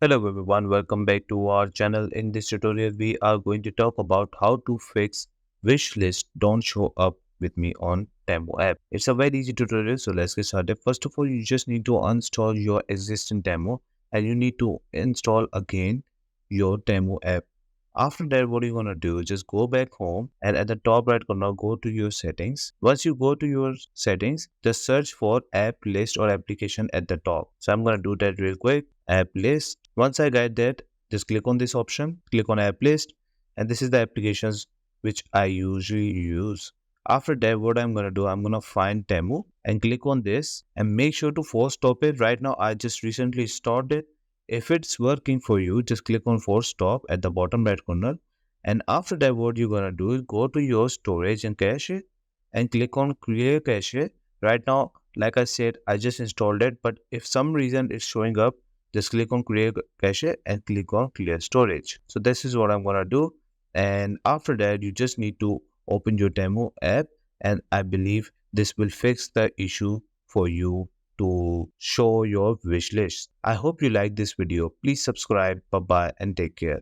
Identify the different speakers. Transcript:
Speaker 1: Hello everyone, welcome back to our channel. In this tutorial, we are going to talk about how to fix wish list don't show up with me on Temu app. It's a very easy tutorial, so let's get started. First of all, you just need to uninstall your existing Temu and you need to install again your Temu app. After that, what you're gonna do, just go back home and at the top right corner, go to your settings. Once you go to your settings, just search for app list or application at the top. So I'm gonna do that real quick. App list. Once I get that, just click on this option, click on app list, and this is the applications which I usually use. After that, what I'm gonna do, I'm gonna find Temu and click on this and make sure to force stop it. Right now, I just recently stopped it. If it's working for you, just click on force stop at the bottom right corner. And after that, what you're gonna do is go to your storage and cache and click on clear cache. Right now, like I said, I just installed it, but if some reason it's showing up, just click on clear cache and click on clear storage. So this is what I'm gonna do. And after that, you just need to open your Temu app, and I believe this will fix the issue for you to show your wish list. I hope you like this video. Please subscribe. Bye bye and take care.